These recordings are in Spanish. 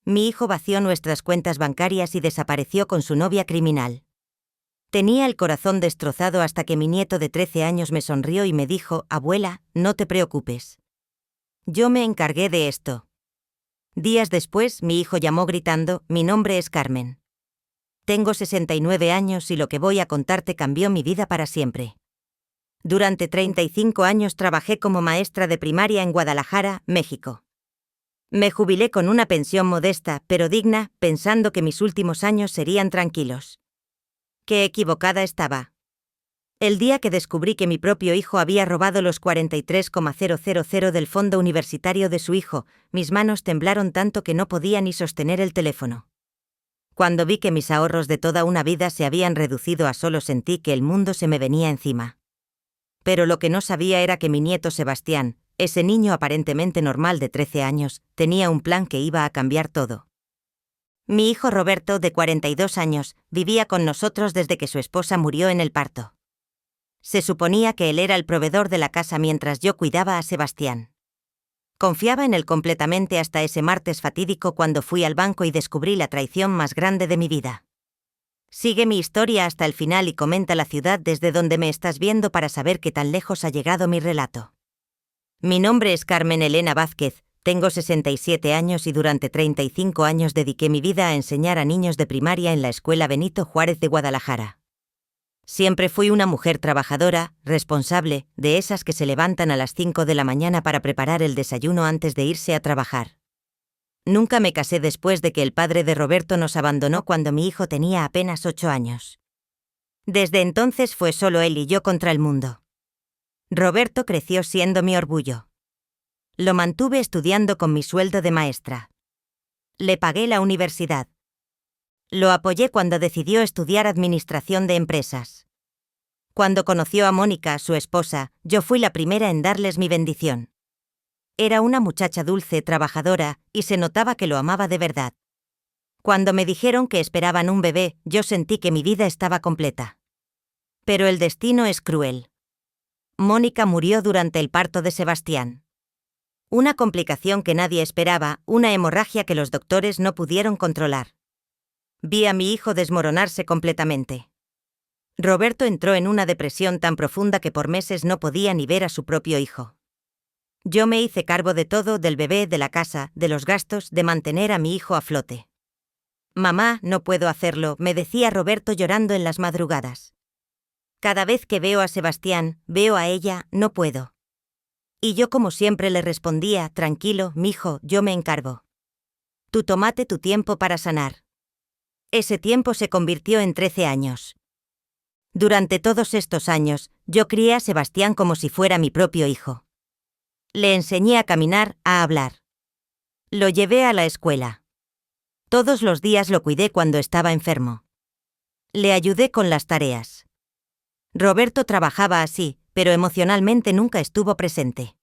Mi hijo vació nuestras cuentas bancarias y desapareció con su novia criminal. Tenía el corazón destrozado hasta que mi nieto de 13 años me sonrió y me dijo: «Abuela, no te preocupes. Yo me encargué de esto». Días después, mi hijo llamó gritando: «Mi nombre es Carmen. Tengo 69 años y lo que voy a contarte cambió mi vida para siempre». Durante 35 años trabajé como maestra de primaria en Guadalajara, México. Me jubilé con una pensión modesta, pero digna, pensando que mis últimos años serían tranquilos. Qué equivocada estaba. El día que descubrí que mi propio hijo había robado los 43,000 del fondo universitario de su hijo, mis manos temblaron tanto que no podía ni sostener el teléfono. Cuando vi que mis ahorros de toda una vida se habían reducido a solo, sentí que el mundo se me venía encima. Pero lo que no sabía era que mi nieto Sebastián, ese niño aparentemente normal de 13 años, tenía un plan que iba a cambiar todo. Mi hijo Roberto, de 42 años, vivía con nosotros desde que su esposa murió en el parto. Se suponía que él era el proveedor de la casa mientras yo cuidaba a Sebastián. Confiaba en él completamente hasta ese martes fatídico cuando fui al banco y descubrí la traición más grande de mi vida. Sigue mi historia hasta el final y comenta la ciudad desde donde me estás viendo para saber qué tan lejos ha llegado mi relato. Mi nombre es Carmen Elena Vázquez, tengo 67 años y durante 35 años dediqué mi vida a enseñar a niños de primaria en la Escuela Benito Juárez de Guadalajara. Siempre fui una mujer trabajadora, responsable, de esas que se levantan a las 5 de la mañana para preparar el desayuno antes de irse a trabajar. Nunca me casé después de que el padre de Roberto nos abandonó cuando mi hijo tenía apenas 8 años. Desde entonces fue solo él y yo contra el mundo. Roberto creció siendo mi orgullo. Lo mantuve estudiando con mi sueldo de maestra. Le pagué la universidad. Lo apoyé cuando decidió estudiar administración de empresas. Cuando conoció a Mónica, su esposa, yo fui la primera en darles mi bendición. Era una muchacha dulce, trabajadora, y se notaba que lo amaba de verdad. Cuando me dijeron que esperaban un bebé, yo sentí que mi vida estaba completa. Pero el destino es cruel. Mónica murió durante el parto de Sebastián. Una complicación que nadie esperaba, una hemorragia que los doctores no pudieron controlar. Vi a mi hijo desmoronarse completamente. Roberto entró en una depresión tan profunda que por meses no podía ni ver a su propio hijo. Yo me hice cargo de todo, del bebé, de la casa, de los gastos, de mantener a mi hijo a flote. «Mamá, no puedo hacerlo», me decía Roberto llorando en las madrugadas. «Cada vez que veo a Sebastián, veo a ella, no puedo». Y yo como siempre le respondía: «Tranquilo, mijo, yo me encargo. Tú tómate tu tiempo para sanar». Ese tiempo se convirtió en 13 años. Durante todos estos años, yo crié a Sebastián como si fuera mi propio hijo. Le enseñé a caminar, a hablar. Lo llevé a la escuela. Todos los días lo cuidé cuando estaba enfermo. Le ayudé con las tareas. Roberto trabajaba así, pero emocionalmente nunca estuvo presente.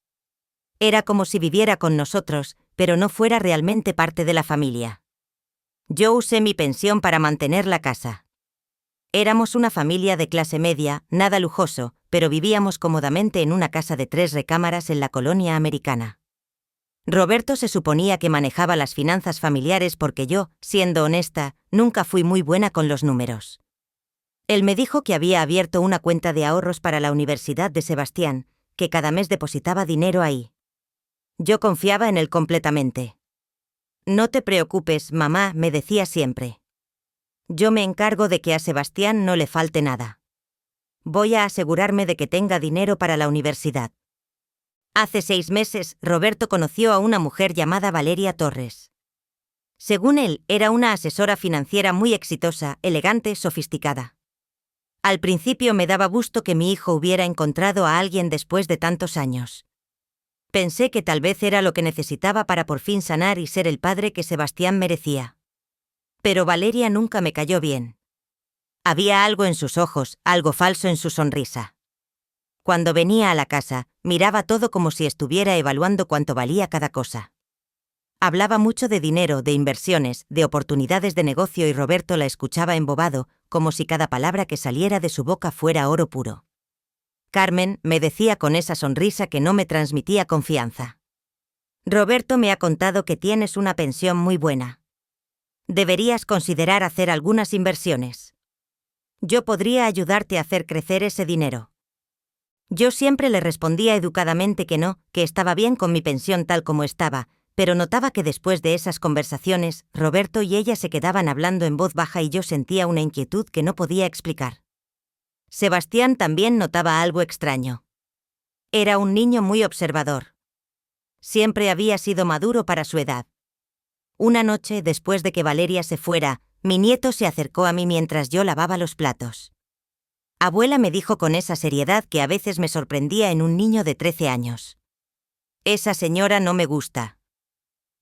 Era como si viviera con nosotros, pero no fuera realmente parte de la familia. Yo usé mi pensión para mantener la casa. Éramos una familia de clase media, nada lujoso, pero vivíamos cómodamente en una casa de 3 recámaras en la colonia americana. Roberto se suponía que manejaba las finanzas familiares porque yo, siendo honesta, nunca fui muy buena con los números. Él me dijo que había abierto una cuenta de ahorros para la universidad de Sebastián, que cada mes depositaba dinero ahí. Yo confiaba en él completamente. «No te preocupes, mamá», me decía siempre. «Yo me encargo de que a Sebastián no le falte nada. Voy a asegurarme de que tenga dinero para la universidad». Hace 6 meses, Roberto conoció a una mujer llamada Valeria Torres. Según él, era una asesora financiera muy exitosa, elegante, sofisticada. Al principio me daba gusto que mi hijo hubiera encontrado a alguien después de tantos años. Pensé que tal vez era lo que necesitaba para por fin sanar y ser el padre que Sebastián merecía. Pero Valeria nunca me cayó bien. Había algo en sus ojos, algo falso en su sonrisa. Cuando venía a la casa, miraba todo como si estuviera evaluando cuánto valía cada cosa. Hablaba mucho de dinero, de inversiones, de oportunidades de negocio y Roberto la escuchaba embobado, como si cada palabra que saliera de su boca fuera oro puro. «Carmen», me decía con esa sonrisa que no me transmitía confianza. «Roberto me ha contado que tienes una pensión muy buena. Deberías considerar hacer algunas inversiones. Yo podría ayudarte a hacer crecer ese dinero. Yo siempre le respondía educadamente que no, que estaba bien con mi pensión tal como estaba, pero notaba que después de esas conversaciones, Roberto y ella se quedaban hablando en voz baja y yo sentía una inquietud que no podía explicar. Sebastián también notaba algo extraño. Era un niño muy observador. Siempre había sido maduro para su edad. Una noche, después de que Valeria se fuera, mi nieto se acercó a mí mientras yo lavaba los platos. Abuela, me dijo con esa seriedad que a veces me sorprendía en un niño de 13 años. Esa señora no me gusta.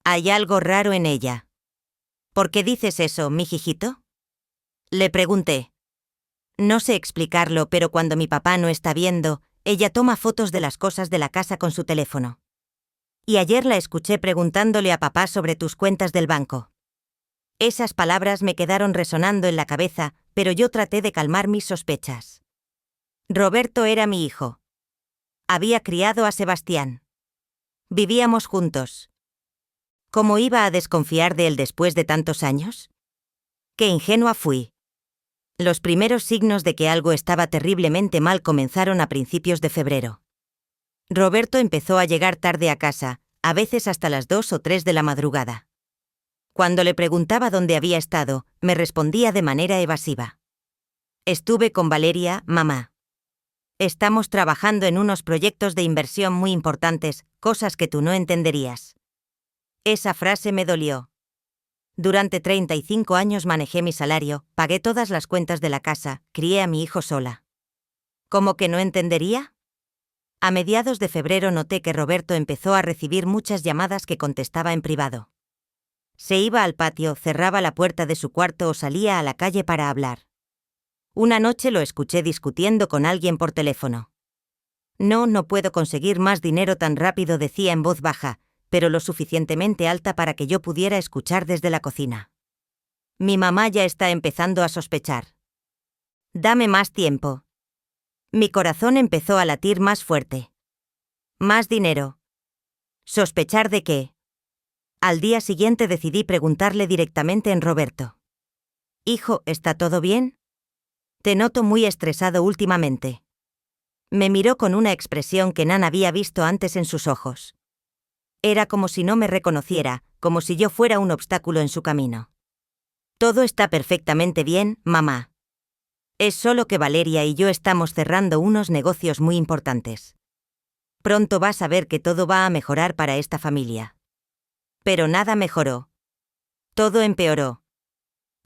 Hay algo raro en ella. ¿Por qué dices eso, mijijito? Le pregunté. No sé explicarlo, pero cuando mi papá no está viendo, ella toma fotos de las cosas de la casa con su teléfono. Y ayer la escuché preguntándole a papá sobre tus cuentas del banco. Esas palabras me quedaron resonando en la cabeza, pero yo traté de calmar mis sospechas. Roberto era mi hijo. Había criado a Sebastián. Vivíamos juntos. ¿Cómo iba a desconfiar de él después de tantos años? ¡Qué ingenua fui! Los primeros signos de que algo estaba terriblemente mal comenzaron a principios de febrero. Roberto empezó a llegar tarde a casa, a veces hasta las 2 o 3 de la madrugada. Cuando le preguntaba dónde había estado, me respondía de manera evasiva. Estuve con Valeria, mamá. Estamos trabajando en unos proyectos de inversión muy importantes, cosas que tú no entenderías. Esa frase me dolió. Durante 35 años manejé mi salario, pagué todas las cuentas de la casa, crié a mi hijo sola. ¿Cómo que no entendería? A mediados de febrero noté que Roberto empezó a recibir muchas llamadas que contestaba en privado. Se iba al patio, cerraba la puerta de su cuarto o salía a la calle para hablar. Una noche lo escuché discutiendo con alguien por teléfono. No puedo conseguir más dinero tan rápido, decía en voz baja, pero lo suficientemente alta para que yo pudiera escuchar desde la cocina. Mi mamá ya está empezando a sospechar. Dame más tiempo. Mi corazón empezó a latir más fuerte. Más dinero. ¿Sospechar de qué? Al día siguiente decidí preguntarle directamente en Roberto. Hijo, ¿está todo bien? Te noto muy estresado últimamente. Me miró con una expresión que Nan había visto antes en sus ojos. Era como si no me reconociera, como si yo fuera un obstáculo en su camino. Todo está perfectamente bien, mamá. Es solo que Valeria y yo estamos cerrando unos negocios muy importantes. Pronto vas a ver que todo va a mejorar para esta familia. Pero nada mejoró. Todo empeoró.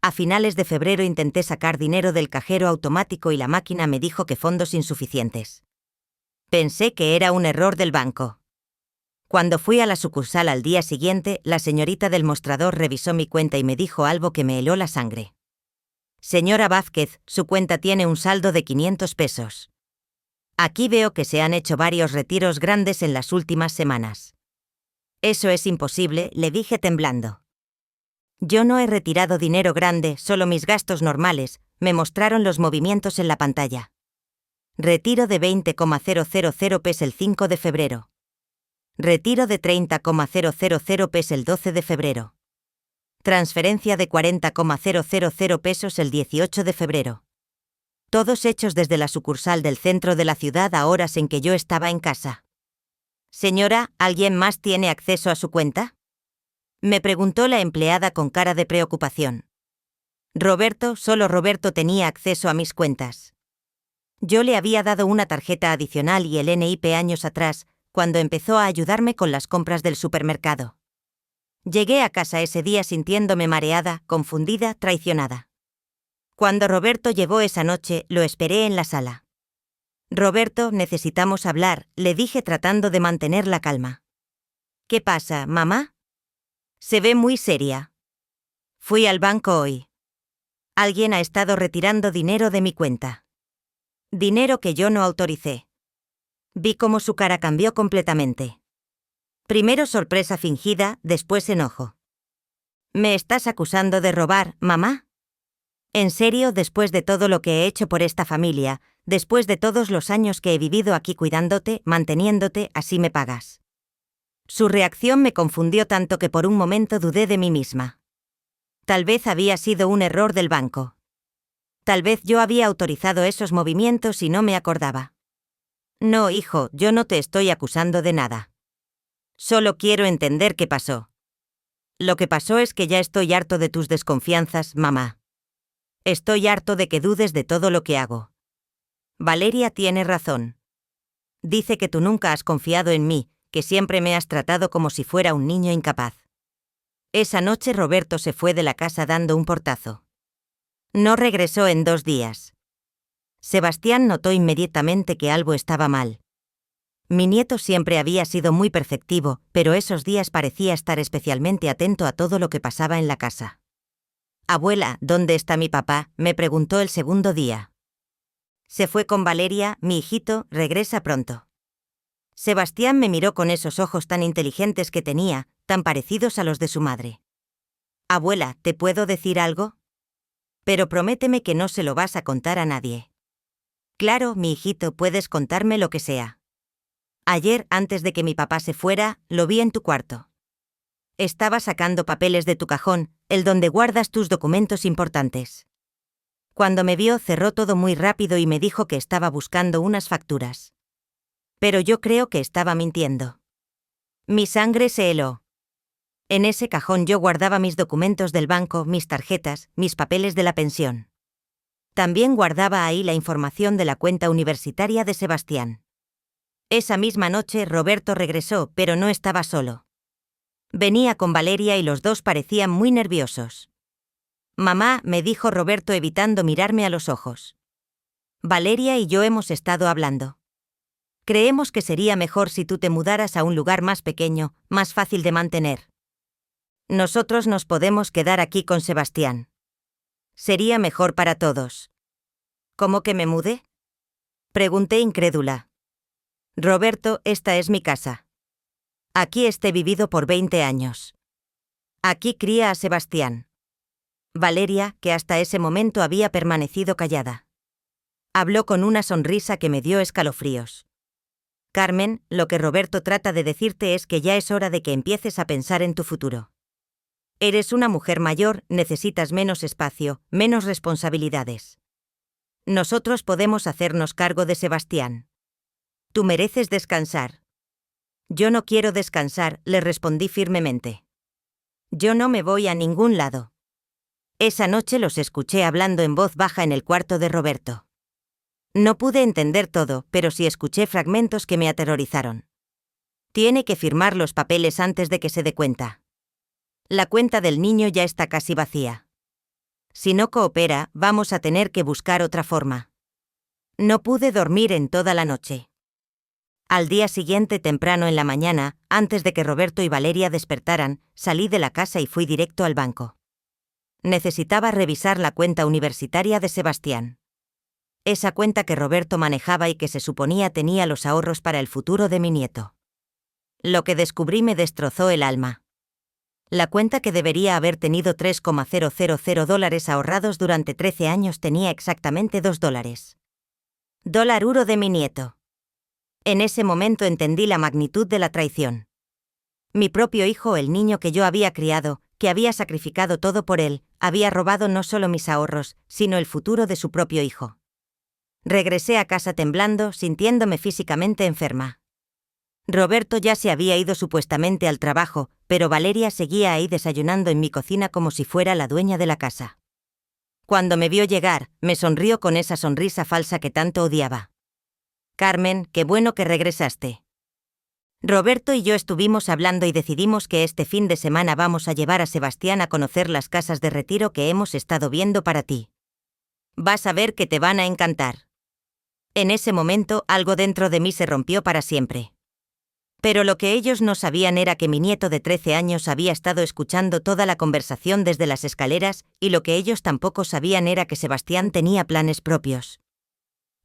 A finales de febrero intenté sacar dinero del cajero automático y la máquina me dijo que fondos insuficientes. Pensé que era un error del banco. Cuando fui a la sucursal al día siguiente, la señorita del mostrador revisó mi cuenta y me dijo algo que me heló la sangre. Señora Vázquez, su cuenta tiene un saldo de 500 pesos. Aquí veo que se han hecho varios retiros grandes en las últimas semanas. Eso es imposible, le dije temblando. Yo no he retirado dinero grande, solo mis gastos normales, me mostraron los movimientos en la pantalla. Retiro de 20,000 pes el 5 de febrero. Retiro de 30,000 pes el 12 de febrero. Transferencia de 40,000 pesos el 18 de febrero. Todos hechos desde la sucursal del centro de la ciudad a horas en que yo estaba en casa. Señora, ¿alguien más tiene acceso a su cuenta? Me preguntó la empleada con cara de preocupación. Roberto, solo Roberto tenía acceso a mis cuentas. Yo le había dado una tarjeta adicional y el NIP años atrás, cuando empezó a ayudarme con las compras del supermercado. Llegué a casa ese día sintiéndome mareada, confundida, traicionada. Cuando Roberto llegó esa noche, lo esperé en la sala. Roberto, necesitamos hablar, le dije tratando de mantener la calma. ¿Qué pasa, mamá? Se ve muy seria. Fui al banco hoy. Alguien ha estado retirando dinero de mi cuenta. Dinero que yo no autoricé. Vi cómo su cara cambió completamente. Primero sorpresa fingida, después enojo. ¿Me estás acusando de robar, mamá? En serio, después de todo lo que he hecho por esta familia, después de todos los años que he vivido aquí cuidándote, manteniéndote, así me pagas. Su reacción me confundió tanto que por un momento dudé de mí misma. Tal vez había sido un error del banco. Tal vez yo había autorizado esos movimientos y no me acordaba. No, hijo, yo no te estoy acusando de nada. Solo quiero entender qué pasó. Lo que pasó es que ya estoy harto de tus desconfianzas, mamá. Estoy harto de que dudes de todo lo que hago. Valeria tiene razón. Dice que tú nunca has confiado en mí, que siempre me has tratado como si fuera un niño incapaz. Esa noche Roberto se fue de la casa dando un portazo. No regresó en 2 días. Sebastián notó inmediatamente que algo estaba mal. Mi nieto siempre había sido muy perceptivo, pero esos días parecía estar especialmente atento a todo lo que pasaba en la casa. «Abuela, ¿dónde está mi papá?», me preguntó el segundo día. «Se fue con Valeria, mi hijito, regresa pronto». Sebastián me miró con esos ojos tan inteligentes que tenía, tan parecidos a los de su madre. «Abuela, ¿te puedo decir algo? Pero prométeme que no se lo vas a contar a nadie». «Claro, mi hijito, puedes contarme lo que sea. Ayer, antes de que mi papá se fuera, lo vi en tu cuarto. Estaba sacando papeles de tu cajón, el donde guardas tus documentos importantes. Cuando me vio, cerró todo muy rápido y me dijo que estaba buscando unas facturas. Pero yo creo que estaba mintiendo. Mi sangre se heló. En ese cajón yo guardaba mis documentos del banco, mis tarjetas, mis papeles de la pensión. También guardaba ahí la información de la cuenta universitaria de Sebastián. Esa misma noche Roberto regresó, pero no estaba solo. Venía con Valeria y los dos parecían muy nerviosos. «Mamá», me dijo Roberto evitando mirarme a los ojos. «Valeria y yo hemos estado hablando. Creemos que sería mejor si tú te mudaras a un lugar más pequeño, más fácil de mantener. Nosotros nos podemos quedar aquí con Sebastián. Sería mejor para todos». «¿Cómo que me mude?», pregunté incrédula. «Roberto, esta es mi casa. Aquí he vivido por 20 años. Aquí cría a Sebastián». Valeria, que hasta ese momento había permanecido callada, habló con una sonrisa que me dio escalofríos. «Carmen, lo que Roberto trata de decirte es que ya es hora de que empieces a pensar en tu futuro. Eres una mujer mayor, necesitas menos espacio, menos responsabilidades. Nosotros podemos hacernos cargo de Sebastián. Tú mereces descansar». «Yo no quiero descansar», le respondí firmemente. «Yo no me voy a ningún lado». Esa noche los escuché hablando en voz baja en el cuarto de Roberto. No pude entender todo, pero sí escuché fragmentos que me aterrorizaron. «Tiene que firmar los papeles antes de que se dé cuenta. La cuenta del niño ya está casi vacía. Si no coopera, vamos a tener que buscar otra forma». No pude dormir en toda la noche. Al día siguiente, temprano en la mañana, antes de que Roberto y Valeria despertaran, salí de la casa y fui directo al banco. Necesitaba revisar la cuenta universitaria de Sebastián. Esa cuenta que Roberto manejaba y que se suponía tenía los ahorros para el futuro de mi nieto. Lo que descubrí me destrozó el alma. La cuenta que debería haber tenido $3,000 ahorrados durante 13 años tenía exactamente $2. $1 de mi nieto. En ese momento entendí la magnitud de la traición. Mi propio hijo, el niño que yo había criado, que había sacrificado todo por él, había robado no solo mis ahorros, sino el futuro de su propio hijo. Regresé a casa temblando, sintiéndome físicamente enferma. Roberto ya se había ido supuestamente al trabajo, pero Valeria seguía ahí desayunando en mi cocina como si fuera la dueña de la casa. Cuando me vio llegar, me sonrió con esa sonrisa falsa que tanto odiaba. «Carmen, qué bueno que regresaste. Roberto y yo estuvimos hablando y decidimos que este fin de semana vamos a llevar a Sebastián a conocer las casas de retiro que hemos estado viendo para ti. Vas a ver que te van a encantar». En ese momento, algo dentro de mí se rompió para siempre. Pero lo que ellos no sabían era que mi nieto de 13 años había estado escuchando toda la conversación desde las escaleras, y lo que ellos tampoco sabían era que Sebastián tenía planes propios.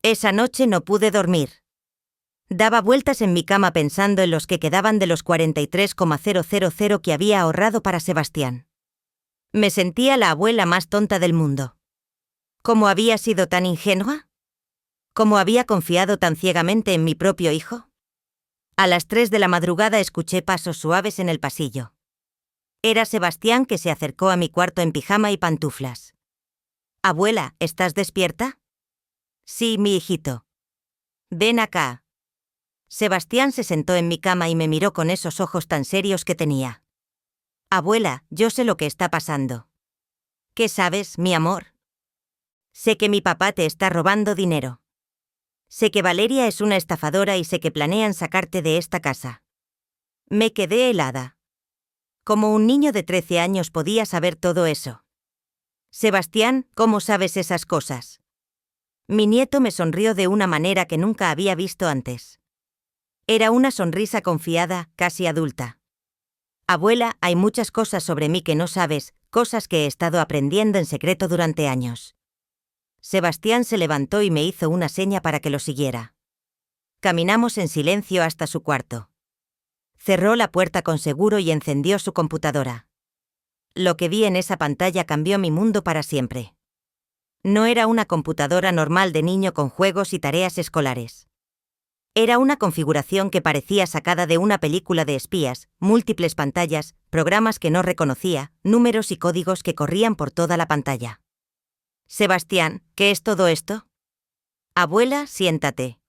Esa noche no pude dormir. Daba vueltas en mi cama pensando en los que quedaban de los 43,000 que había ahorrado para Sebastián. Me sentía la abuela más tonta del mundo. ¿Cómo había sido tan ingenua? ¿Cómo había confiado tan ciegamente en mi propio hijo? A las 3 de la madrugada escuché pasos suaves en el pasillo. Era Sebastián, que se acercó a mi cuarto en pijama y pantuflas. Abuela, ¿estás despierta? Sí, mi hijito. Ven acá. Sebastián se sentó en mi cama y me miró con esos ojos tan serios que tenía. Abuela, yo sé lo que está pasando. ¿Qué sabes, mi amor? Sé que mi papá te está robando dinero. Sé que Valeria es una estafadora y sé que planean sacarte de esta casa. Me quedé helada. ¿Cómo un niño de 13 años podía saber todo eso? Sebastián, ¿cómo sabes esas cosas? Mi nieto me sonrió de una manera que nunca había visto antes. Era una sonrisa confiada, casi adulta. Abuela, hay muchas cosas sobre mí que no sabes, cosas que he estado aprendiendo en secreto durante años. Sebastián se levantó y me hizo una seña para que lo siguiera. Caminamos en silencio hasta su cuarto. Cerró la puerta con seguro y encendió su computadora. Lo que vi en esa pantalla cambió mi mundo para siempre. No era una computadora normal de niño con juegos y tareas escolares. Era una configuración que parecía sacada de una película de espías, múltiples pantallas, programas que no reconocía, números y códigos que corrían por toda la pantalla. Sebastián, ¿qué es todo esto? Abuela, siéntate.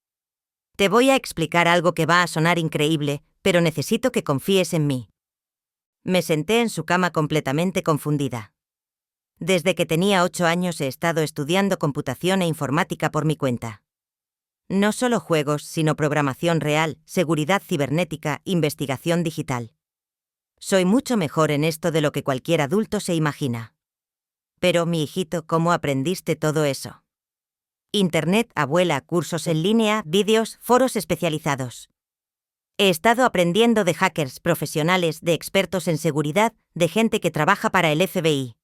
Te voy a explicar algo que va a sonar increíble, pero necesito que confíes en mí. Me senté en su cama completamente confundida. Desde que tenía 8 años he estado estudiando computación e informática por mi cuenta. No solo juegos, sino programación real, seguridad cibernética, investigación digital. Soy mucho mejor en esto de lo que cualquier adulto se imagina. Pero, mi hijito, ¿cómo aprendiste todo eso? Internet, abuela, cursos en línea, vídeos, foros especializados. He estado aprendiendo de hackers profesionales, de expertos en seguridad, de gente que trabaja para el FBI.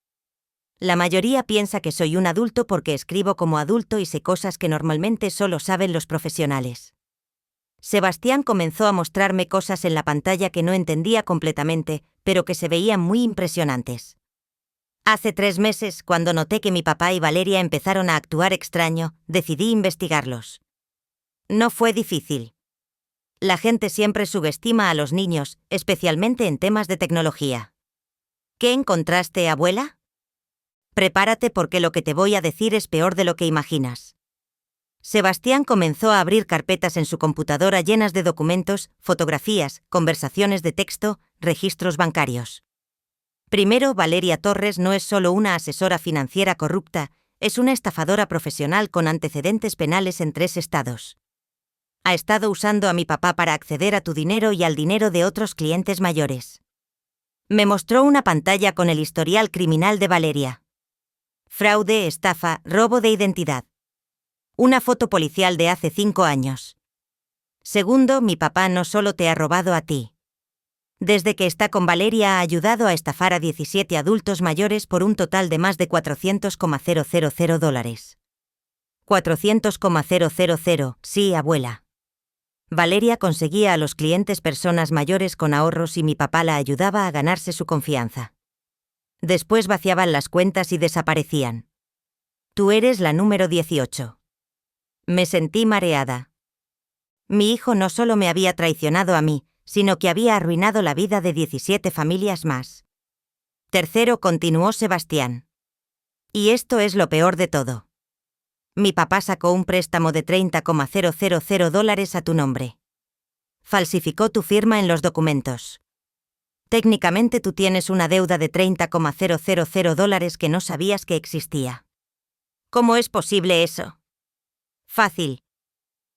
La mayoría piensa que soy un adulto porque escribo como adulto y sé cosas que normalmente solo saben los profesionales. Sebastián comenzó a mostrarme cosas en la pantalla que no entendía completamente, pero que se veían muy impresionantes. Hace 3 meses, cuando noté que mi papá y Valeria empezaron a actuar extraño, decidí investigarlos. No fue difícil. La gente siempre subestima a los niños, especialmente en temas de tecnología. ¿Qué encontraste, abuela? Prepárate porque lo que te voy a decir es peor de lo que imaginas. Sebastián comenzó a abrir carpetas en su computadora llenas de documentos, fotografías, conversaciones de texto, registros bancarios. Primero, Valeria Torres no es solo una asesora financiera corrupta, es una estafadora profesional con antecedentes penales en 3 estados. Ha estado usando a mi papá para acceder a tu dinero y al dinero de otros clientes mayores. Me mostró una pantalla con el historial criminal de Valeria. Fraude, estafa, robo de identidad. Una foto policial de hace 5 años. Segundo, mi papá no solo te ha robado a ti. Desde que está con Valeria ha ayudado a estafar a 17 adultos mayores por un total de más de $400,000. $400,000, sí, abuela. Valeria conseguía a los clientes personas mayores con ahorros y mi papá la ayudaba a ganarse su confianza. Después vaciaban las cuentas y desaparecían. Tú eres la número 18. Me sentí mareada. Mi hijo no solo me había traicionado a mí, sino que había arruinado la vida de 17 familias más. Tercero, continuó Sebastián. Y esto es lo peor de todo. Mi papá sacó un préstamo de $30,000 a tu nombre. Falsificó tu firma en los documentos. Técnicamente tú tienes una deuda de $30,000 que no sabías que existía. ¿Cómo es posible eso? Fácil.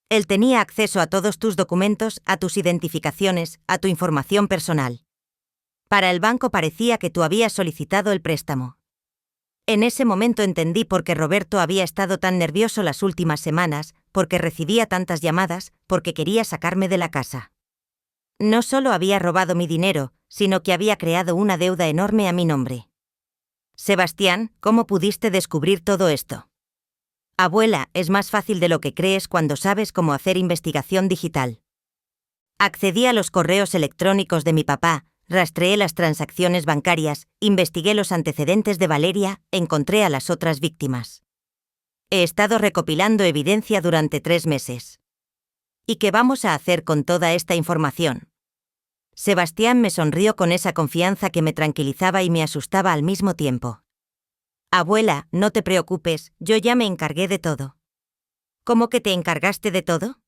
Él tenía acceso a todos tus documentos, a tus identificaciones, a tu información personal. Para el banco parecía que tú habías solicitado el préstamo. En ese momento entendí por qué Roberto había estado tan nervioso las últimas semanas, porque recibía tantas llamadas, porque quería sacarme de la casa. No solo había robado mi dinero, sino que había creado una deuda enorme a mi nombre. Sebastián, ¿cómo pudiste descubrir todo esto? Abuela, es más fácil de lo que crees cuando sabes cómo hacer investigación digital. Accedí a los correos electrónicos de mi papá, rastreé las transacciones bancarias, investigué los antecedentes de Valeria, encontré a las otras víctimas. He estado recopilando evidencia durante 3 meses. ¿Y qué vamos a hacer con toda esta información? Sebastián me sonrió con esa confianza que me tranquilizaba y me asustaba al mismo tiempo. Abuela, no te preocupes, yo ya me encargué de todo. ¿Cómo que te encargaste de todo?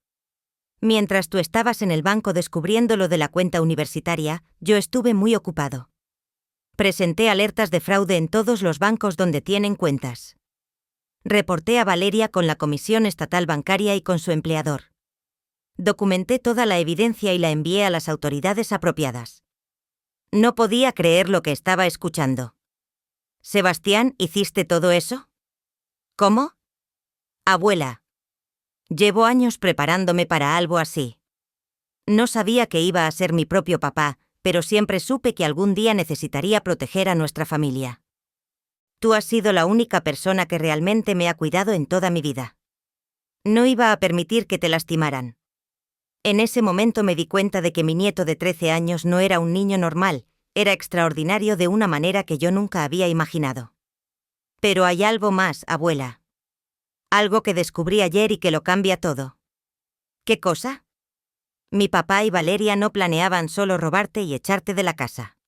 Mientras tú estabas en el banco descubriendo lo de la cuenta universitaria, yo estuve muy ocupado. Presenté alertas de fraude en todos los bancos donde tienen cuentas. Reporté a Valeria con la Comisión Estatal Bancaria y con su empleador. Documenté toda la evidencia y la envié a las autoridades apropiadas. No podía creer lo que estaba escuchando. Sebastián, ¿hiciste todo eso? ¿Cómo? Abuela. Llevo años preparándome para algo así. No sabía que iba a ser mi propio papá, pero siempre supe que algún día necesitaría proteger a nuestra familia. Tú has sido la única persona que realmente me ha cuidado en toda mi vida. No iba a permitir que te lastimaran. En ese momento me di cuenta de que mi nieto de 13 años no era un niño normal, era extraordinario de una manera que yo nunca había imaginado. Pero hay algo más, abuela. Algo que descubrí ayer y que lo cambia todo. ¿Qué cosa? Mi papá y Valeria no planeaban solo robarte y echarte de la casa.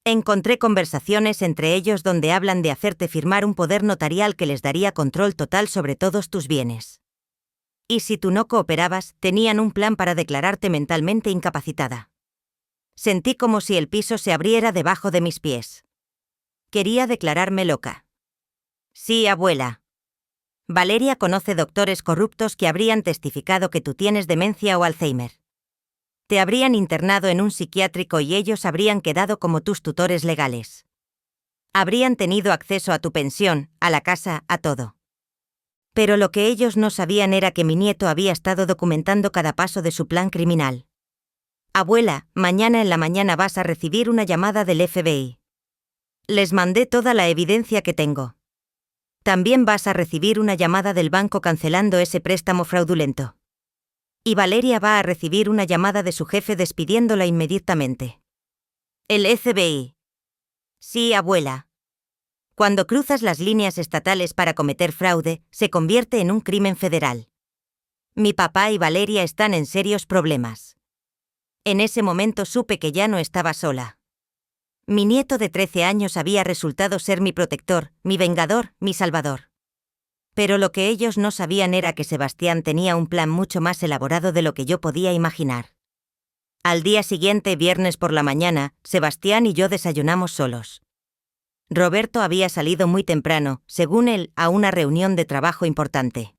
Encontré conversaciones entre ellos donde hablan de hacerte firmar un poder notarial que les daría control total sobre todos tus bienes. Y si tú no cooperabas, tenían un plan para declararte mentalmente incapacitada. Sentí como si el piso se abriera debajo de mis pies. Quería declararme loca. Sí, abuela. Valeria conoce doctores corruptos que habrían testificado que tú tienes demencia o Alzheimer. Te habrían internado en un psiquiátrico y ellos habrían quedado como tus tutores legales. Habrían tenido acceso a tu pensión, a la casa, a todo. Pero lo que ellos no sabían era que mi nieto había estado documentando cada paso de su plan criminal. Abuela, mañana en la mañana vas a recibir una llamada del FBI. Les mandé toda la evidencia que tengo. También vas a recibir una llamada del banco cancelando ese préstamo fraudulento. Y Valeria va a recibir una llamada de su jefe despidiéndola inmediatamente. El FBI. Sí, abuela. Cuando cruzas las líneas estatales para cometer fraude, se convierte en un crimen federal. Mi papá y Valeria están en serios problemas. En ese momento supe que ya no estaba sola. Mi nieto de 13 años había resultado ser mi protector, mi vengador, mi salvador. Pero lo que ellos no sabían era que Sebastián tenía un plan mucho más elaborado de lo que yo podía imaginar. Al día siguiente, viernes por la mañana, Sebastián y yo desayunamos solos. Roberto había salido muy temprano, según él, a una reunión de trabajo importante.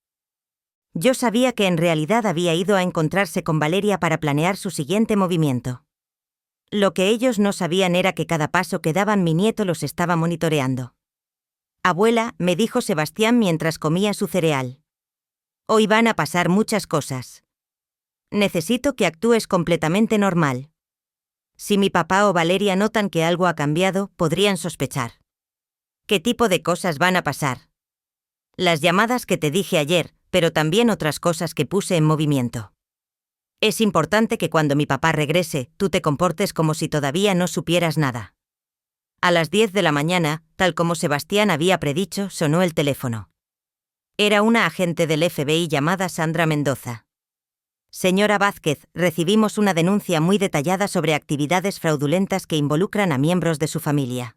Yo sabía que en realidad había ido a encontrarse con Valeria para planear su siguiente movimiento. Lo que ellos no sabían era que cada paso que daban mi nieto los estaba monitoreando. Abuela, me dijo Sebastián mientras comía su cereal. Hoy van a pasar muchas cosas. Necesito que actúes completamente normal. Si mi papá o Valeria notan que algo ha cambiado, podrían sospechar. ¿Qué tipo de cosas van a pasar? Las llamadas que te dije ayer, pero también otras cosas que puse en movimiento. Es importante que cuando mi papá regrese, tú te comportes como si todavía no supieras nada. A las 10 de la mañana, tal como Sebastián había predicho, sonó el teléfono. Era una agente del FBI llamada Sandra Mendoza. Señora Vázquez, recibimos una denuncia muy detallada sobre actividades fraudulentas que involucran a miembros de su familia.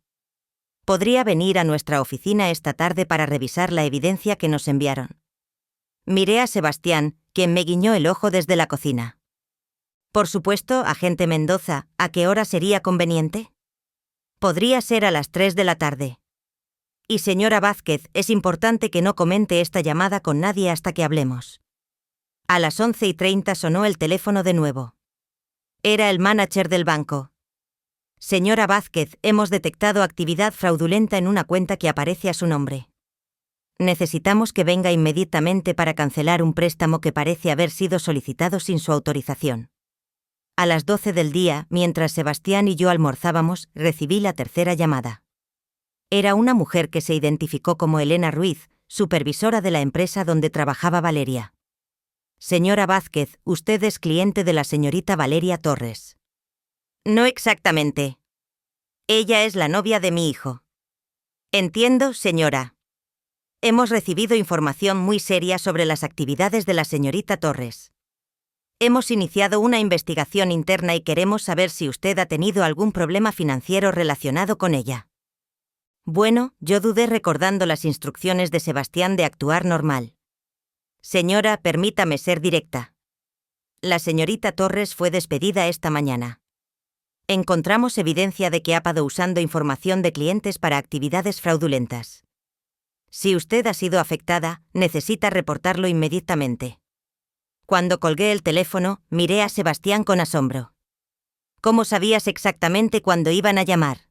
¿Podría venir a nuestra oficina esta tarde para revisar la evidencia que nos enviaron? Miré a Sebastián, quien me guiñó el ojo desde la cocina. Por supuesto, agente Mendoza, ¿a qué hora sería conveniente? Podría ser a las 3 de la tarde. Y señora Vázquez, es importante que no comente esta llamada con nadie hasta que hablemos. A las 11:30 sonó el teléfono de nuevo. Era el manager del banco. Señora Vázquez, hemos detectado actividad fraudulenta en una cuenta que aparece a su nombre. Necesitamos que venga inmediatamente para cancelar un préstamo que parece haber sido solicitado sin su autorización. A las 12 del día, mientras Sebastián y yo almorzábamos, recibí la tercera llamada. Era una mujer que se identificó como Elena Ruiz, supervisora de la empresa donde trabajaba Valeria. Señora Vázquez, usted es cliente de la señorita Valeria Torres. No exactamente. Ella es la novia de mi hijo. Entiendo, señora. Hemos recibido información muy seria sobre las actividades de la señorita Torres. Hemos iniciado una investigación interna y queremos saber si usted ha tenido algún problema financiero relacionado con ella. Bueno, yo dudé recordando las instrucciones de Sebastián de actuar normal. Señora, permítame ser directa. La señorita Torres fue despedida esta mañana. Encontramos evidencia de que ha estado usando información de clientes para actividades fraudulentas. Si usted ha sido afectada, necesita reportarlo inmediatamente. Cuando colgué el teléfono, miré a Sebastián con asombro. ¿Cómo sabías exactamente cuándo iban a llamar?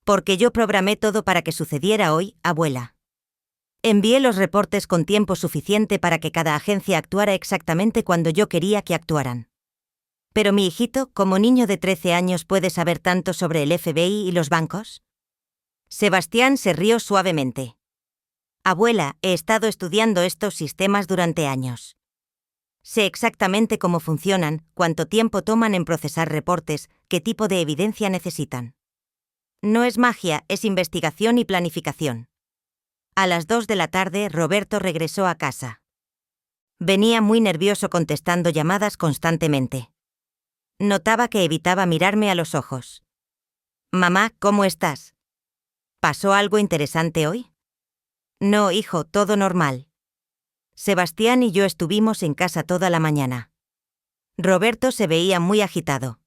Porque yo programé todo para que sucediera hoy, abuela. Envié los reportes con tiempo suficiente para que cada agencia actuara exactamente cuando yo quería que actuaran. Pero mi hijito, como niño de 13 años, ¿puede saber tanto sobre el FBI y los bancos? Sebastián se rió suavemente. Abuela, he estado estudiando estos sistemas durante años. Sé exactamente cómo funcionan, cuánto tiempo toman en procesar reportes, qué tipo de evidencia necesitan. No es magia, es investigación y planificación. A las 2 de la tarde, Roberto regresó a casa. Venía muy nervioso contestando llamadas constantemente. Notaba que evitaba mirarme a los ojos. Mamá, ¿cómo estás? ¿Pasó algo interesante hoy? No, hijo, todo normal. Sebastián y yo estuvimos en casa toda la mañana. Roberto se veía muy agitado.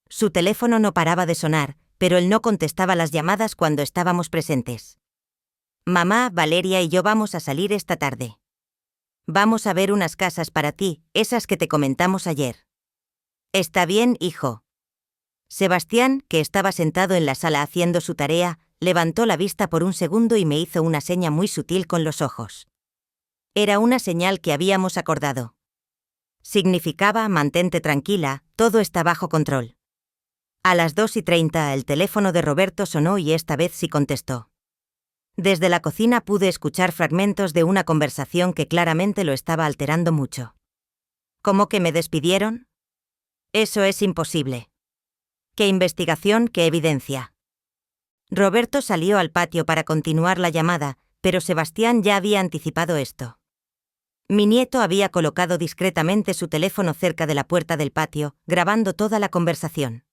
Su teléfono no paraba de sonar, pero él no contestaba las llamadas cuando estábamos presentes. Mamá, Valeria y yo vamos a salir esta tarde. Vamos a ver unas casas para ti, esas que te comentamos ayer. Está bien, hijo. Sebastián, que estaba sentado en la sala haciendo su tarea, levantó la vista por un segundo y me hizo una seña muy sutil con los ojos. Era una señal que habíamos acordado. Significaba mantente tranquila, todo está bajo control. A las 2:30 el teléfono de Roberto sonó y esta vez sí contestó. Desde la cocina pude escuchar fragmentos de una conversación que claramente lo estaba alterando mucho. ¿Cómo que me despidieron? Eso es imposible. ¿Qué investigación, qué evidencia? Roberto salió al patio para continuar la llamada, pero Sebastián ya había anticipado esto. Mi nieto había colocado discretamente su teléfono cerca de la puerta del patio, grabando toda la conversación.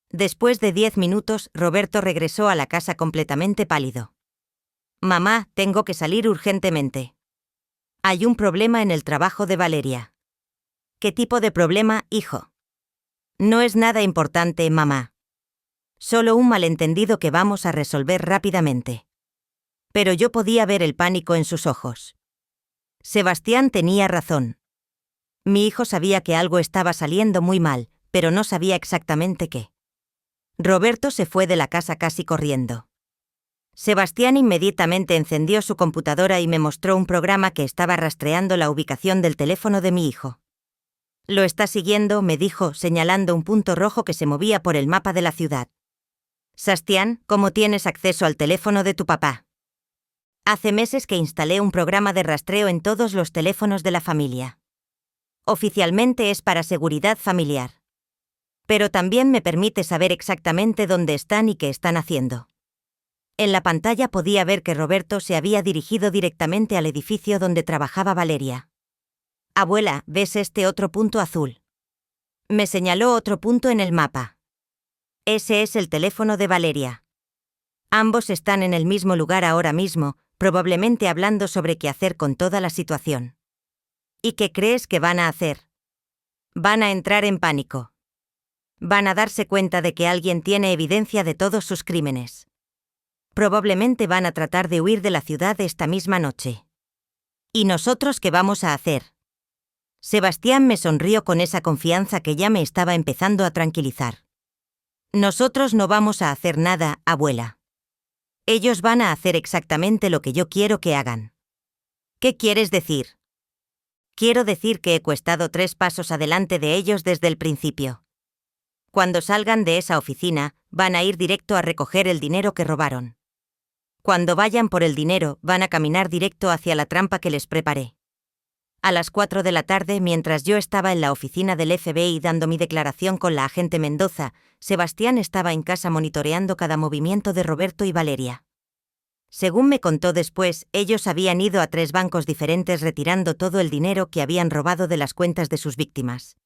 Después de 10 minutos, Roberto regresó a la casa completamente pálido. Mamá, tengo que salir urgentemente. Hay un problema en el trabajo de Valeria. ¿Qué tipo de problema, hijo? No es nada importante, mamá. Solo un malentendido que vamos a resolver rápidamente. Pero yo podía ver el pánico en sus ojos. Sebastián tenía razón. Mi hijo sabía que algo estaba saliendo muy mal, pero no sabía exactamente qué. Roberto se fue de la casa casi corriendo. Sebastián inmediatamente encendió su computadora y me mostró un programa que estaba rastreando la ubicación del teléfono de mi hijo. Lo está siguiendo, me dijo, señalando un punto rojo que se movía por el mapa de la ciudad. Sebastián, ¿cómo tienes acceso al teléfono de tu papá? Hace meses que instalé un programa de rastreo en todos los teléfonos de la familia. Oficialmente es para seguridad familiar. Pero también me permite saber exactamente dónde están y qué están haciendo. En la pantalla podía ver que Roberto se había dirigido directamente al edificio donde trabajaba Valeria. Abuela, ¿ves este otro punto azul? Me señaló otro punto en el mapa. Ese es el teléfono de Valeria. Ambos están en el mismo lugar ahora mismo, probablemente hablando sobre qué hacer con toda la situación. ¿Y qué crees que van a hacer? Van a entrar en pánico. Van a darse cuenta de que alguien tiene evidencia de todos sus crímenes. Probablemente van a tratar de huir de la ciudad esta misma noche. ¿Y nosotros qué vamos a hacer? Sebastián me sonrió con esa confianza que ya me estaba empezando a tranquilizar. Nosotros no vamos a hacer nada, abuela. Ellos van a hacer exactamente lo que yo quiero que hagan. ¿Qué quieres decir? Quiero decir que he estado 3 pasos adelante de ellos desde el principio. Cuando salgan de esa oficina, van a ir directo a recoger el dinero que robaron. Cuando vayan por el dinero, van a caminar directo hacia la trampa que les preparé. A las 4 de la tarde, mientras yo estaba en la oficina del FBI dando mi declaración con la agente Mendoza, Sebastián estaba en casa monitoreando cada movimiento de Roberto y Valeria. Según me contó después, ellos habían ido a 3 bancos diferentes retirando todo el dinero que habían robado de las cuentas de sus víctimas.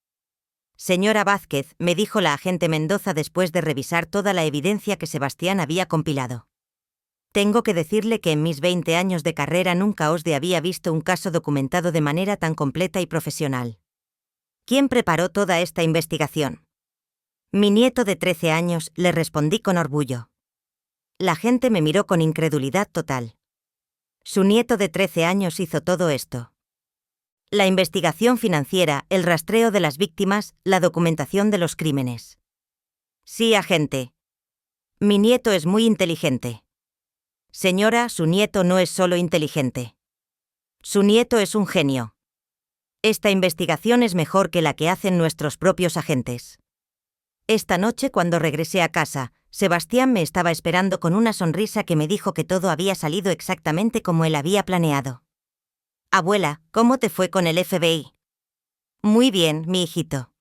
Señora Vázquez, me dijo la agente Mendoza después de revisar toda la evidencia que Sebastián había compilado. Tengo que decirle que en mis 20 años de carrera nunca había visto un caso documentado de manera tan completa y profesional. ¿Quién preparó toda esta investigación? Mi nieto de 13 años, le respondí con orgullo. La gente me miró con incredulidad total. Su nieto de 13 años hizo todo esto. La investigación financiera, el rastreo de las víctimas, la documentación de los crímenes. Sí, agente. Mi nieto es muy inteligente. Señora, su nieto no es solo inteligente. Su nieto es un genio. Esta investigación es mejor que la que hacen nuestros propios agentes. Esta noche, cuando regresé a casa, Sebastián me estaba esperando con una sonrisa que me dijo que todo había salido exactamente como él había planeado. Abuela, ¿cómo te fue con el FBI? Muy bien, mi hijito.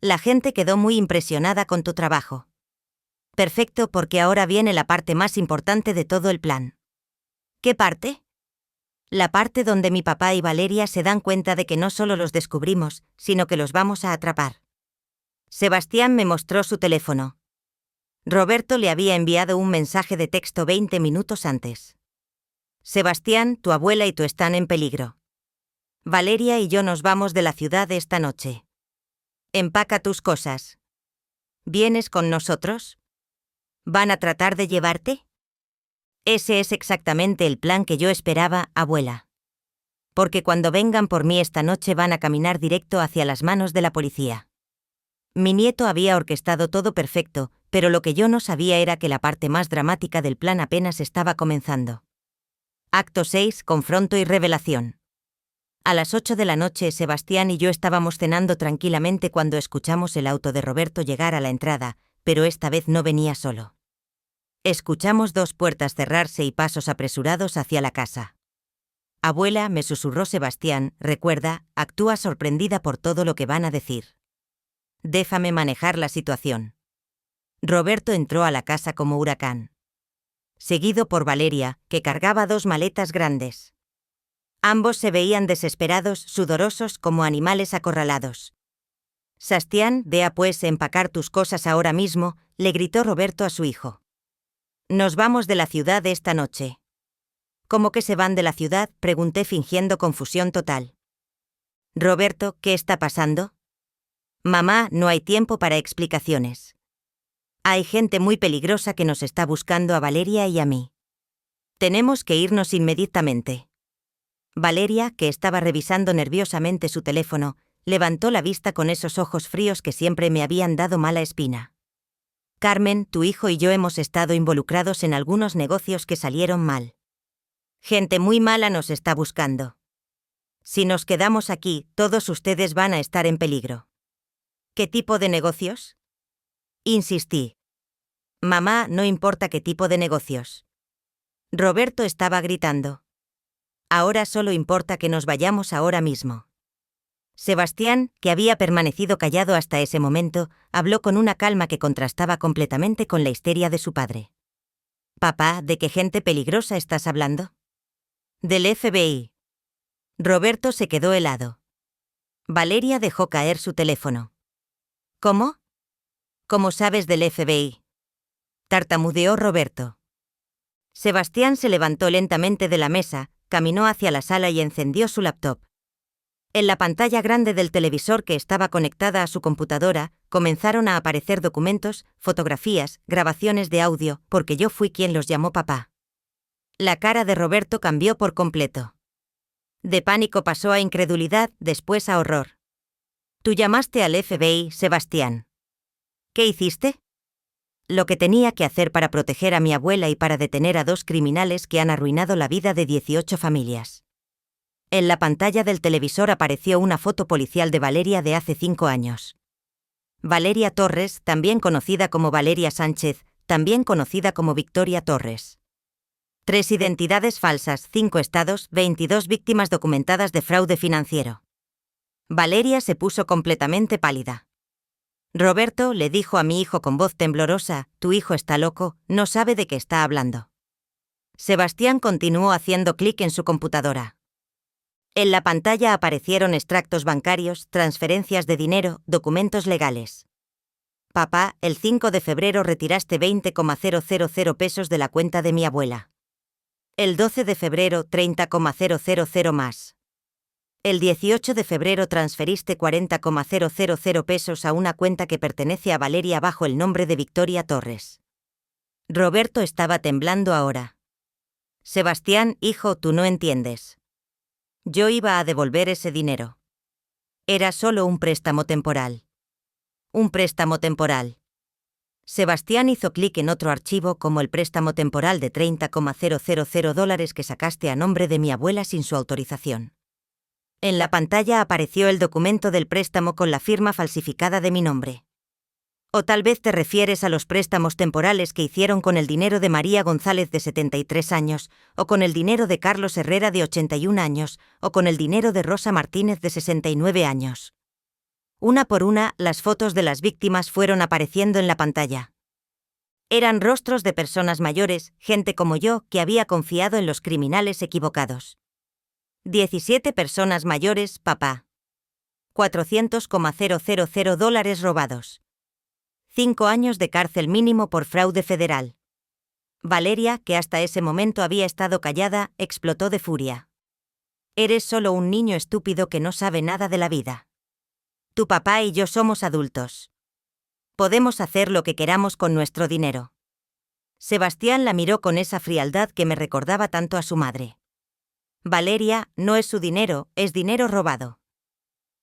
La gente quedó muy impresionada con tu trabajo. Perfecto, porque ahora viene la parte más importante de todo el plan. ¿Qué parte? La parte donde mi papá y Valeria se dan cuenta de que no solo los descubrimos, sino que los vamos a atrapar. Sebastián me mostró su teléfono. Roberto le había enviado un mensaje de texto 20 minutos antes. Sebastián, tu abuela y tú están en peligro. Valeria y yo nos vamos de la ciudad esta noche. Empaca tus cosas. ¿Vienes con nosotros? ¿Van a tratar de llevarte? Ese es exactamente el plan que yo esperaba, abuela. Porque cuando vengan por mí esta noche van a caminar directo hacia las manos de la policía. Mi nieto había orquestado todo perfecto, pero lo que yo no sabía era que la parte más dramática del plan apenas estaba comenzando. Acto 6, confronto y revelación. A las 8 de la noche Sebastián y yo estábamos cenando tranquilamente cuando escuchamos el auto de Roberto llegar a la entrada, pero esta vez no venía solo. Escuchamos 2 puertas cerrarse y pasos apresurados hacia la casa. Abuela, me susurró Sebastián, recuerda, actúa sorprendida por todo lo que van a decir. Déjame manejar la situación. Roberto entró a la casa como huracán. Seguido por Valeria, que cargaba 2 maletas grandes. Ambos se veían desesperados, sudorosos como animales acorralados. Sebastián, vea pues empacar tus cosas ahora mismo, le gritó Roberto a su hijo. Nos vamos de la ciudad esta noche. ¿Cómo que se van de la ciudad?, pregunté fingiendo confusión total. Roberto, ¿qué está pasando? Mamá, no hay tiempo para explicaciones. Hay gente muy peligrosa que nos está buscando a Valeria y a mí. Tenemos que irnos inmediatamente. Valeria, que estaba revisando nerviosamente su teléfono, levantó la vista con esos ojos fríos que siempre me habían dado mala espina. Carmen, tu hijo y yo hemos estado involucrados en algunos negocios que salieron mal. Gente muy mala nos está buscando. Si nos quedamos aquí, todos ustedes van a estar en peligro. ¿Qué tipo de negocios? Insistí. Mamá, no importa qué tipo de negocios. Roberto estaba gritando. Ahora solo importa que nos vayamos ahora mismo. Sebastián, que había permanecido callado hasta ese momento, habló con una calma que contrastaba completamente con la histeria de su padre. Papá, ¿de qué gente peligrosa estás hablando? Del FBI. Roberto se quedó helado. Valeria dejó caer su teléfono. ¿Cómo? ¿Cómo sabes del FBI? Tartamudeó Roberto. Sebastián se levantó lentamente de la mesa, caminó hacia la sala y encendió su laptop. En la pantalla grande del televisor que estaba conectada a su computadora, comenzaron a aparecer documentos, fotografías, grabaciones de audio, porque yo fui quien los llamó papá. La cara de Roberto cambió por completo. De pánico pasó a incredulidad, después a horror. Tú llamaste al FBI, Sebastián. ¿Qué hiciste? Lo que tenía que hacer para proteger a mi abuela y para detener a 2 criminales que han arruinado la vida de 18 familias. En la pantalla del televisor apareció una foto policial de Valeria de hace 5 años. Valeria Torres, también conocida como Valeria Sánchez, también conocida como Victoria Torres. 3 identidades falsas, 5 estados, 22 víctimas documentadas de fraude financiero. Valeria se puso completamente pálida. Roberto, le dijo a mi hijo con voz temblorosa, tu hijo está loco, no sabe de qué está hablando. Sebastián continuó haciendo clic en su computadora. En la pantalla aparecieron extractos bancarios, transferencias de dinero, documentos legales. Papá, el 5 de febrero retiraste 20,000 pesos de la cuenta de mi abuela. El 12 de febrero 30,000 más. El 18 de febrero transferiste 40,000 pesos a una cuenta que pertenece a Valeria bajo el nombre de Victoria Torres. Roberto estaba temblando ahora. Sebastián, hijo, tú no entiendes. Yo iba a devolver ese dinero. Era solo un préstamo temporal. Un préstamo temporal. Sebastián hizo clic en otro archivo como el préstamo temporal de $30,000 que sacaste a nombre de mi abuela sin su autorización. En la pantalla apareció el documento del préstamo con la firma falsificada de mi nombre. O tal vez te refieres a los préstamos temporales que hicieron con el dinero de María González de 73 años, o con el dinero de Carlos Herrera de 81 años, o con el dinero de Rosa Martínez de 69 años. Una por una, las fotos de las víctimas fueron apareciendo en la pantalla. Eran rostros de personas mayores, gente como yo, que había confiado en los criminales equivocados. 17 personas mayores, papá. $400,000 robados. 5 años de cárcel mínimo por fraude federal. Valeria, que hasta ese momento había estado callada, explotó de furia. Eres solo un niño estúpido que no sabe nada de la vida. Tu papá y yo somos adultos. Podemos hacer lo que queramos con nuestro dinero. Sebastián la miró con esa frialdad que me recordaba tanto a su madre. Valeria, no es su dinero, es dinero robado.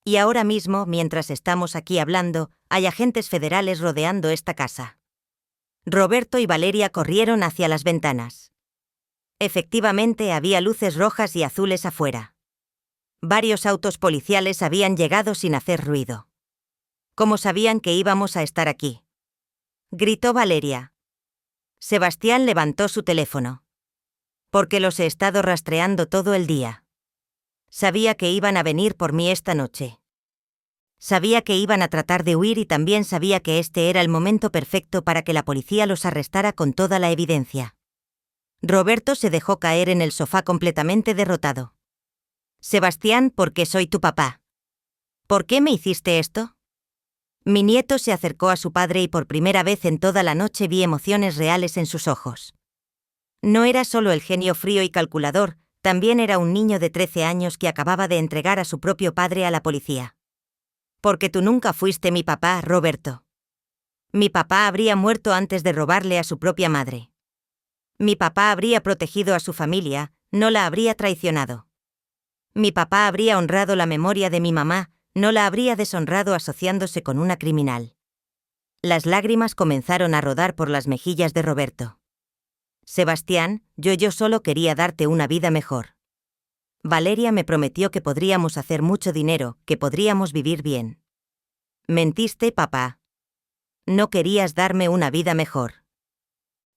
Y ahora mismo, mientras estamos aquí hablando, hay agentes federales rodeando esta casa. Roberto y Valeria corrieron hacia las ventanas. Efectivamente, había luces rojas y azules afuera. Varios autos policiales habían llegado sin hacer ruido. ¿Cómo sabían que íbamos a estar aquí?, gritó Valeria. Sebastián levantó su teléfono. Porque los he estado rastreando todo el día. Sabía que iban a venir por mí esta noche. Sabía que iban a tratar de huir y también sabía que este era el momento perfecto para que la policía los arrestara con toda la evidencia. Roberto se dejó caer en el sofá completamente derrotado. Sebastián, ¿por qué soy tu papá? ¿Por qué me hiciste esto? Mi nieto se acercó a su padre y por primera vez en toda la noche vi emociones reales en sus ojos. No era solo el genio frío y calculador, también era un niño de 13 años que acababa de entregar a su propio padre a la policía. Porque tú nunca fuiste mi papá, Roberto. Mi papá habría muerto antes de robarle a su propia madre. Mi papá habría protegido a su familia, no la habría traicionado. Mi papá habría honrado la memoria de mi mamá, no la habría deshonrado asociándose con una criminal. Las lágrimas comenzaron a rodar por las mejillas de Roberto. Sebastián, yo solo quería darte una vida mejor. Valeria me prometió que podríamos hacer mucho dinero, que podríamos vivir bien. Mentiste, papá. No querías darme una vida mejor.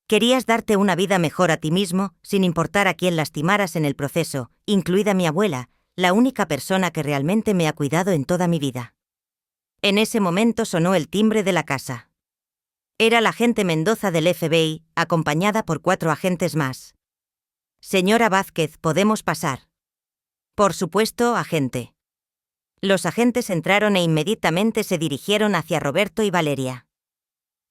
Querías darte una vida mejor a ti mismo, sin importar a quién lastimaras en el proceso, incluida mi abuela, la única persona que realmente me ha cuidado en toda mi vida. En ese momento sonó el timbre de la casa. Era la agente Mendoza del FBI, acompañada por 4 agentes más. Señora Vázquez, ¿podemos pasar? Por supuesto, agente. Los agentes entraron e inmediatamente se dirigieron hacia Roberto y Valeria.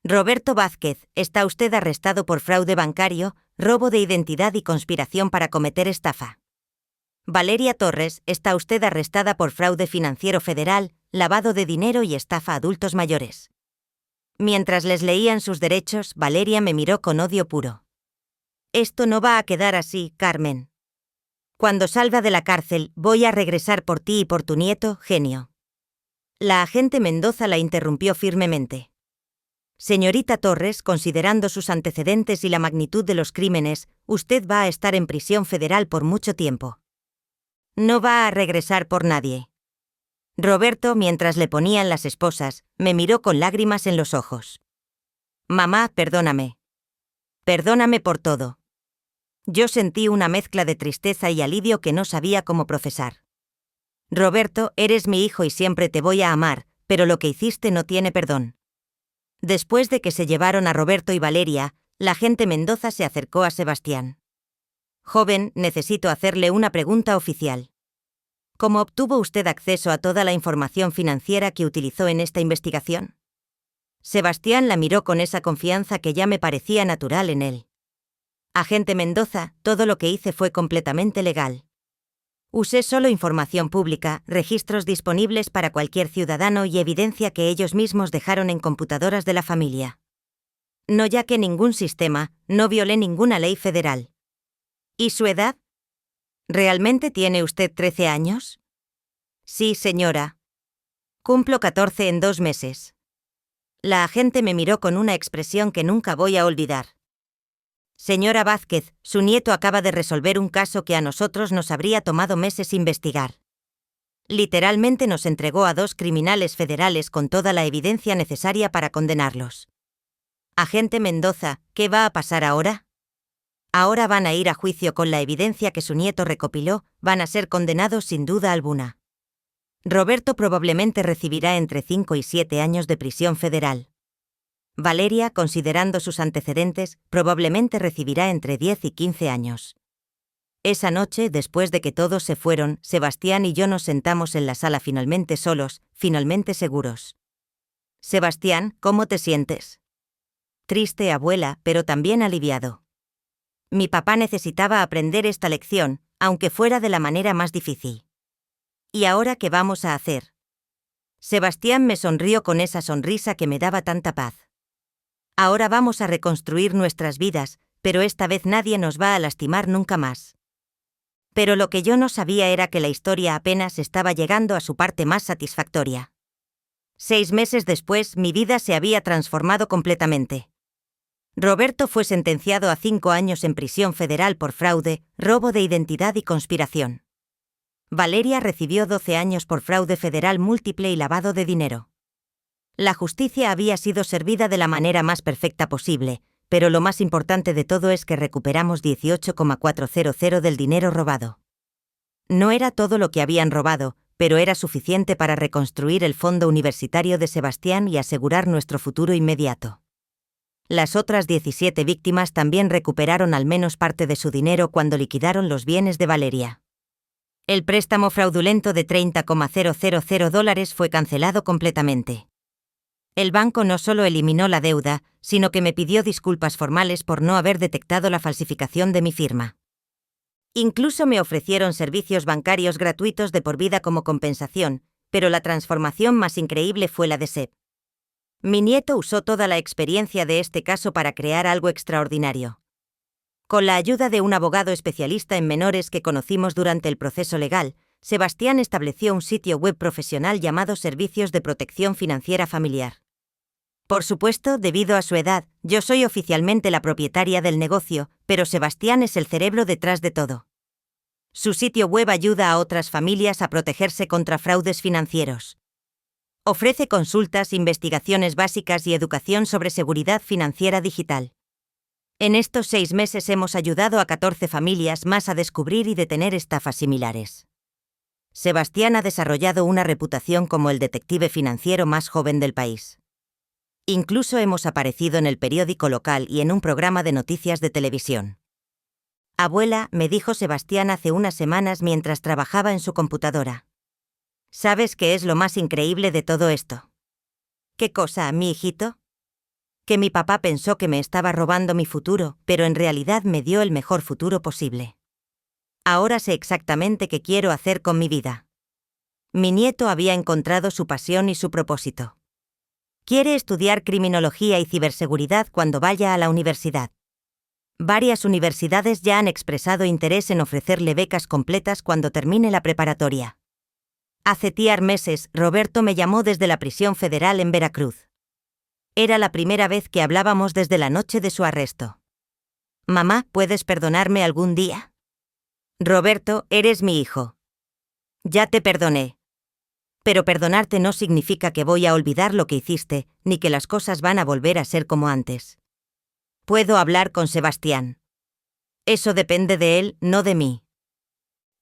Roberto Vázquez, está usted arrestado por fraude bancario, robo de identidad y conspiración para cometer estafa. Valeria Torres, está usted arrestada por fraude financiero federal, lavado de dinero y estafa a adultos mayores. Mientras les leían sus derechos, Valeria me miró con odio puro. Esto no va a quedar así, Carmen. Cuando salga de la cárcel, voy a regresar por ti y por tu nieto, genio. La agente Mendoza la interrumpió firmemente. Señorita Torres, considerando sus antecedentes y la magnitud de los crímenes, usted va a estar en prisión federal por mucho tiempo. No va a regresar por nadie. Roberto, mientras le ponían las esposas, me miró con lágrimas en los ojos. Mamá, perdóname. Perdóname por todo. Yo sentí una mezcla de tristeza y alivio que no sabía cómo procesar. Roberto, eres mi hijo y siempre te voy a amar, pero lo que hiciste no tiene perdón. Después de que se llevaron a Roberto y Valeria, la agente Mendoza se acercó a Sebastián. Joven, necesito hacerle una pregunta oficial. ¿Cómo obtuvo usted acceso a toda la información financiera que utilizó en esta investigación? Sebastián la miró con esa confianza que ya me parecía natural en él. Agente Mendoza, todo lo que hice fue completamente legal. Usé solo información pública, registros disponibles para cualquier ciudadano y evidencia que ellos mismos dejaron en computadoras de la familia. No yaqué ningún sistema, no violé ninguna ley federal. ¿Y su edad? ¿Realmente tiene usted 13 años? Sí, señora. Cumplo 14 en 2 meses. La agente me miró con una expresión que nunca voy a olvidar. Señora Vázquez, su nieto acaba de resolver un caso que a nosotros nos habría tomado meses investigar. Literalmente nos entregó a 2 criminales federales con toda la evidencia necesaria para condenarlos. Agente Mendoza, ¿qué va a pasar ahora? Ahora van a ir a juicio con la evidencia que su nieto recopiló, van a ser condenados sin duda alguna. Roberto probablemente recibirá entre 5 y 7 años de prisión federal. Valeria, considerando sus antecedentes, probablemente recibirá entre 10 y 15 años. Esa noche, después de que todos se fueron, Sebastián y yo nos sentamos en la sala finalmente solos, finalmente seguros. Sebastián, ¿cómo te sientes? Triste, abuela, pero también aliviado. Mi papá necesitaba aprender esta lección, aunque fuera de la manera más difícil. ¿Y ahora qué vamos a hacer? Sebastián me sonrió con esa sonrisa que me daba tanta paz. Ahora vamos a reconstruir nuestras vidas, pero esta vez nadie nos va a lastimar nunca más. Pero lo que yo no sabía era que la historia apenas estaba llegando a su parte más satisfactoria. 6 meses después, mi vida se había transformado completamente. Roberto fue sentenciado a 5 años en prisión federal por fraude, robo de identidad y conspiración. Valeria recibió 12 años por fraude federal múltiple y lavado de dinero. La justicia había sido servida de la manera más perfecta posible, pero lo más importante de todo es que recuperamos 18,400 del dinero robado. No era todo lo que habían robado, pero era suficiente para reconstruir el fondo universitario de Sebastián y asegurar nuestro futuro inmediato. Las otras 17 víctimas también recuperaron al menos parte de su dinero cuando liquidaron los bienes de Valeria. El préstamo fraudulento de $30,000 fue cancelado completamente. El banco no solo eliminó la deuda, sino que me pidió disculpas formales por no haber detectado la falsificación de mi firma. Incluso me ofrecieron servicios bancarios gratuitos de por vida como compensación, pero la transformación más increíble fue la de Seb. Mi nieto usó toda la experiencia de este caso para crear algo extraordinario. Con la ayuda de un abogado especialista en menores que conocimos durante el proceso legal, Sebastián estableció un sitio web profesional llamado Servicios de Protección Financiera Familiar. Por supuesto, debido a su edad, yo soy oficialmente la propietaria del negocio, pero Sebastián es el cerebro detrás de todo. Su sitio web ayuda a otras familias a protegerse contra fraudes financieros. Ofrece consultas, investigaciones básicas y educación sobre seguridad financiera digital. En estos 6 meses hemos ayudado a 14 familias más a descubrir y detener estafas similares. Sebastián ha desarrollado una reputación como el detective financiero más joven del país. Incluso hemos aparecido en el periódico local y en un programa de noticias de televisión. Abuela, me dijo Sebastián hace unas semanas mientras trabajaba en su computadora. ¿Sabes qué es lo más increíble de todo esto? ¿Qué cosa, mi hijito? Que mi papá pensó que me estaba robando mi futuro, pero en realidad me dio el mejor futuro posible. Ahora sé exactamente qué quiero hacer con mi vida. Mi nieto había encontrado su pasión y su propósito. Quiere estudiar criminología y ciberseguridad cuando vaya a la universidad. Varias universidades ya han expresado interés en ofrecerle becas completas cuando termine la preparatoria. Hace meses, Roberto me llamó desde la prisión federal en Veracruz. Era la primera vez que hablábamos desde la noche de su arresto. Mamá, ¿puedes perdonarme algún día? Roberto, eres mi hijo. Ya te perdoné. Pero perdonarte no significa que voy a olvidar lo que hiciste, ni que las cosas van a volver a ser como antes. Puedo hablar con Sebastián. Eso depende de él, no de mí.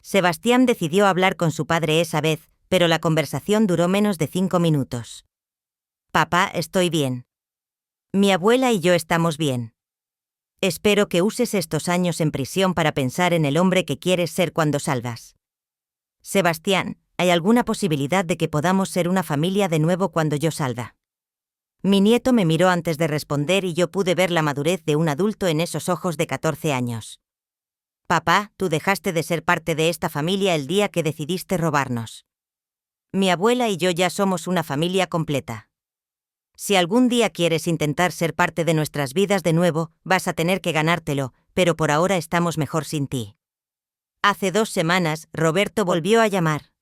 Sebastián decidió hablar con su padre esa vez, pero la conversación duró menos de 5 minutos. Papá, estoy bien. Mi abuela y yo estamos bien. Espero que uses estos años en prisión para pensar en el hombre que quieres ser cuando salgas. Sebastián, ¿hay alguna posibilidad de que podamos ser una familia de nuevo cuando yo salga? Mi nieto me miró antes de responder y yo pude ver la madurez de un adulto en esos ojos de 14 años. Papá, tú dejaste de ser parte de esta familia el día que decidiste robarnos. Mi abuela y yo ya somos una familia completa. Si algún día quieres intentar ser parte de nuestras vidas de nuevo, vas a tener que ganártelo, pero por ahora estamos mejor sin ti. Hace 2 semanas, Roberto volvió a llamar.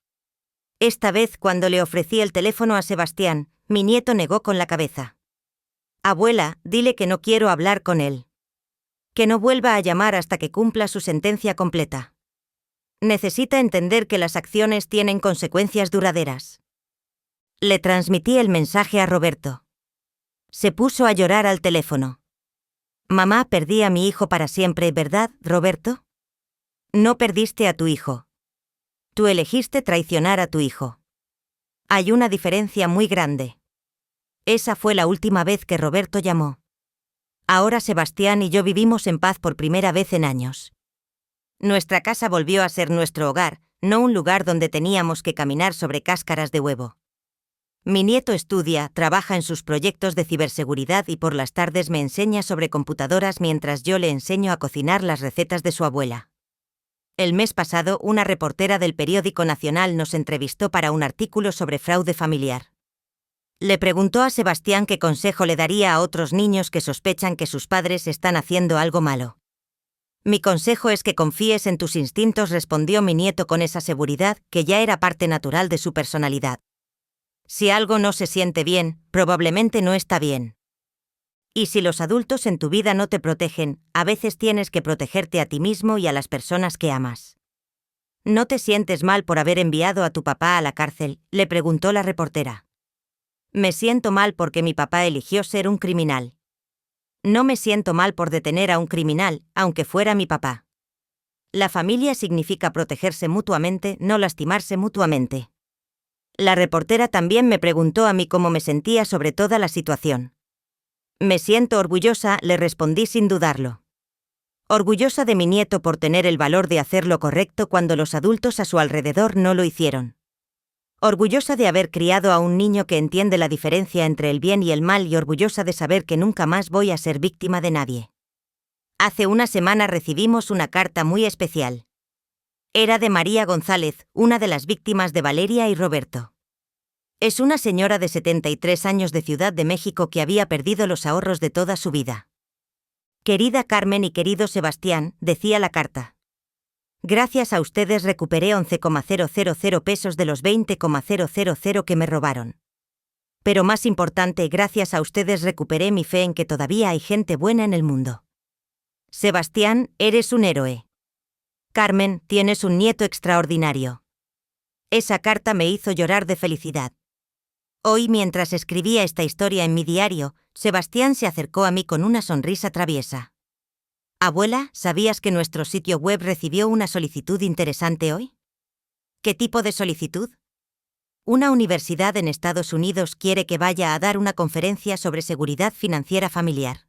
Esta vez, cuando le ofrecí el teléfono a Sebastián, mi nieto negó con la cabeza. Abuela, dile que no quiero hablar con él. Que no vuelva a llamar hasta que cumpla su sentencia completa. Necesita entender que las acciones tienen consecuencias duraderas. Le transmití el mensaje a Roberto. Se puso a llorar al teléfono. Mamá, perdí a mi hijo para siempre, ¿verdad, Roberto? No perdiste a tu hijo. Tú elegiste traicionar a tu hijo. Hay una diferencia muy grande. Esa fue la última vez que Roberto llamó. Ahora Sebastián y yo vivimos en paz por primera vez en años. Nuestra casa volvió a ser nuestro hogar, no un lugar donde teníamos que caminar sobre cáscaras de huevo. Mi nieto estudia, trabaja en sus proyectos de ciberseguridad y por las tardes me enseña sobre computadoras mientras yo le enseño a cocinar las recetas de su abuela. El mes pasado, una reportera del periódico Nacional nos entrevistó para un artículo sobre fraude familiar. Le preguntó a Sebastián qué consejo le daría a otros niños que sospechan que sus padres están haciendo algo malo. Mi consejo es que confíes en tus instintos, respondió mi nieto con esa seguridad que ya era parte natural de su personalidad. Si algo no se siente bien, probablemente no está bien. Y si los adultos en tu vida no te protegen, a veces tienes que protegerte a ti mismo y a las personas que amas. ¿No te sientes mal por haber enviado a tu papá a la cárcel?, le preguntó la reportera. Me siento mal porque mi papá eligió ser un criminal. No me siento mal por detener a un criminal, aunque fuera mi papá. La familia significa protegerse mutuamente, no lastimarse mutuamente. La reportera también me preguntó a mí cómo me sentía sobre toda la situación. Me siento orgullosa, le respondí sin dudarlo. Orgullosa de mi nieto por tener el valor de hacer lo correcto cuando los adultos a su alrededor no lo hicieron. Orgullosa de haber criado a un niño que entiende la diferencia entre el bien y el mal y orgullosa de saber que nunca más voy a ser víctima de nadie. Hace una semana recibimos una carta muy especial. Era de María González, una de las víctimas de Valeria y Roberto. Es una señora de 73 años de Ciudad de México que había perdido los ahorros de toda su vida. Querida Carmen y querido Sebastián, decía la carta. Gracias a ustedes recuperé 11,000 pesos de los 20,000 que me robaron. Pero más importante, gracias a ustedes recuperé mi fe en que todavía hay gente buena en el mundo. Sebastián, eres un héroe. Carmen, tienes un nieto extraordinario. Esa carta me hizo llorar de felicidad. Hoy, mientras escribía esta historia en mi diario, Sebastián se acercó a mí con una sonrisa traviesa. Abuela, ¿sabías que nuestro sitio web recibió una solicitud interesante hoy? ¿Qué tipo de solicitud? Una universidad en Estados Unidos quiere que vaya a dar una conferencia sobre seguridad financiera familiar.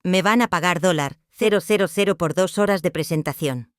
Me van a pagar $000 por 2 horas de presentación.